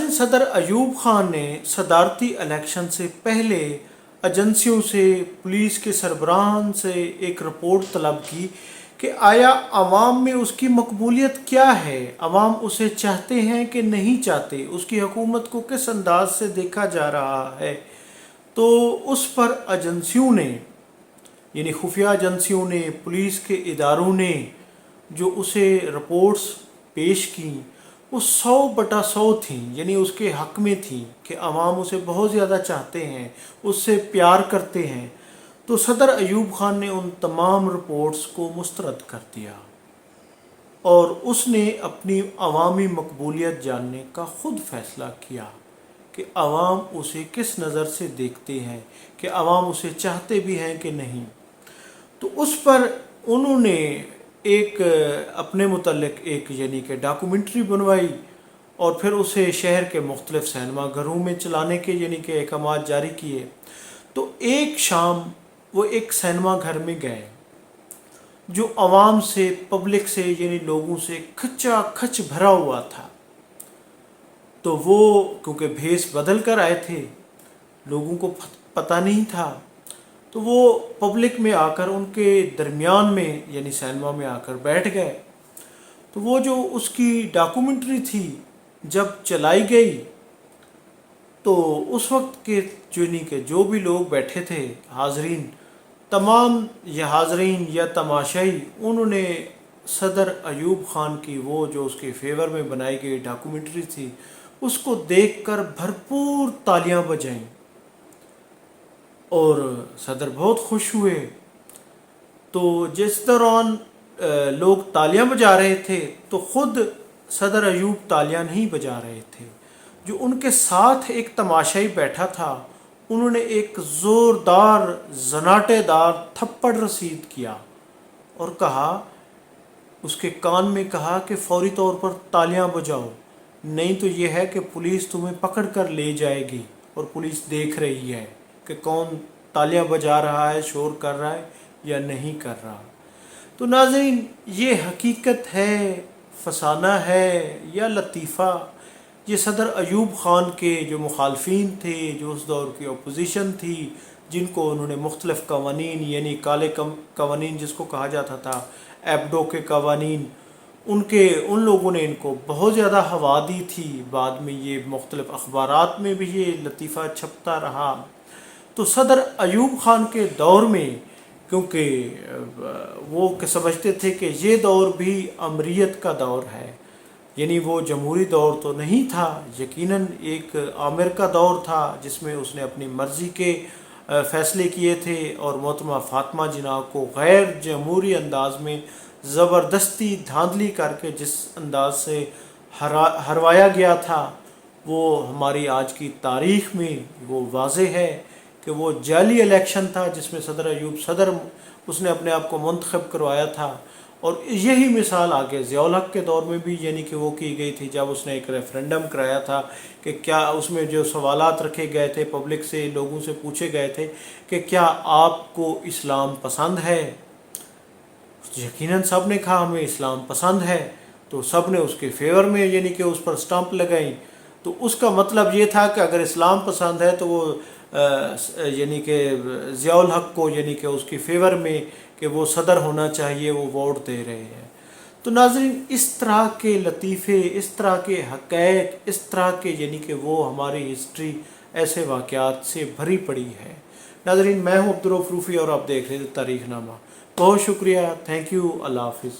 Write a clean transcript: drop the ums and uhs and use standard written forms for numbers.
नाज़रीन, सदर अयूब खान ने सदारती इलेक्शन से पहले एजेंसियों से, पुलिस के सरबराहान से एक रिपोर्ट तलब की कि आया अवाम में उसकी मकबूलियत क्या है, अवाम उसे चाहते हैं कि नहीं चाहते, उसकी हुकूमत को किस अंदाज से देखा जा रहा है। तो उस पर एजेंसियों ने, यानी खुफिया एजेंसियों ने, पुलिस के इदारों ने जो उसे रिपोर्ट्स पेश की वो 100/100 थी, यानी उसके हक़ में थी कि अवाम उसे बहुत ज़्यादा चाहते हैं, उससे प्यार करते हैं। तो सदर अयूब खान ने उन तमाम रिपोर्ट्स को मुस्तरद कर दिया और उसने अपनी अवामी मकबूलियत जानने का ख़ुद फ़ैसला किया कि अवाम उसे किस नज़र से देखते हैं, कि अवाम उसे चाहते भी हैं कि नहीं। तो उस पर उन्होंने एक अपने मुतल्लिक एक यानी कि डॉक्यूमेंट्री बनवाई और फिर उसे शहर के मुख्तलिफ सिनेमा घरों में चलाने के यानी कि अहकामात जारी किए। तो एक शाम वो एक सिनेमा घर में गए जो आवाम से, पब्लिक से, यानी लोगों से खचा खच भरा हुआ था। तो वो क्योंकि भेस बदल कर आए थे, लोगों को पता नहीं था, तो वो पब्लिक में आकर उनके दरमियान में यानी सिनेमा में आकर बैठ गए। तो वो जो उसकी डॉक्यूमेंट्री थी जब चलाई गई तो उस वक्त के जो भी लोग बैठे थे हाजरीन, तमाम ये हाजरीन या तमाशाई, उन्होंने सदर अयूब खान की वो जो उसके फेवर में बनाई गई डॉक्यूमेंट्री थी उसको देखकर भरपूर तालियां बजाईं और सदर बहुत खुश हुए। तो जिस दौरान लोग तालियां बजा रहे थे तो ख़ुद सदर अयूब तालियां नहीं बजा रहे थे, जो उनके साथ एक तमाशाई बैठा था उन्होंने एक ज़ोरदार जनाटेदार थप्पड़ रसीद किया और कहा, उसके कान में कहा कि फौरी तौर पर तालियां बजाओ, नहीं तो ये है कि पुलिस तुम्हें पकड़ कर ले जाएगी और पुलिस देख रही है कि कौन तालियां बजा रहा है, शोर कर रहा है या नहीं कर रहा। तो नाज़रीन, ये हकीकत है, फसाना है या लतीफ़ा। ये सदर अयूब ख़ान के जो मुखालफीन थे, जो उस दौर की अपोजिशन थी, जिनको उन्होंने मुख्तलिफ़ कवानीन यानी काले कवानीन जिसको कहा जाता था, एब्डो के कवानीन, उन लोगों ने इनको बहुत ज़्यादा हवा दी थी। बाद में ये मुख्तलिफ़ अखबारात में भी ये लतीफ़ा छपता रहा। तो सदर अयूब ख़ान के दौर में, क्योंकि वो समझते थे कि ये दौर भी अमरीत का दौर है, यानी वो जमहूरी दौर तो नहीं था, यकीनन एक आमिर का दौर था जिसमें उसने अपनी मर्ज़ी के फ़ैसले किए थे और मोहतरमा फ़ातिमा जिन्ना को गैर जमहूरी अंदाज में ज़बरदस्ती धांधली करके जिस अंदाज से हरवाया गया था वो हमारी आज की तारीख़ में वो वाज़ेह है कि वो जाली इलेक्शन था जिसमें सदर अयूब उसने अपने आप को मुंतखब करवाया था। और यही मिसाल आगे ज़ियाउल हक़ के दौर में भी यानी कि वो की गई थी जब उसने एक रेफरेंडम कराया था कि क्या, उसमें जो सवालात रखे गए थे, पब्लिक से, लोगों से पूछे गए थे कि क्या आपको इस्लाम पसंद है। यकीनन सब ने कहा हमें इस्लाम पसंद है, तो सब ने उसके फेवर में यानी कि उस पर स्टंप लगाई। तो उसका मतलब ये था कि अगर इस्लाम पसंद है तो वो यानी कि ज़ियाउल हक़ को यानी कि उसकी फेवर में कि वो सदर होना चाहिए वो वोट दे रहे हैं। तो नाज़रीन, इस तरह के लतीफ़े, इस तरह के हक़ाइक़, इस तरह के यानी कि वो हमारी हिस्ट्री ऐसे वाक़यात से भरी पड़ी है। नाज़रीन, मैं हूँ अब्दुर्रऊफ़ रूफ़ी और आप देख रहे थे तारीख़नामा। बहुत शुक्रिया, थैंक यू, अल्लाह हाफ़िज़।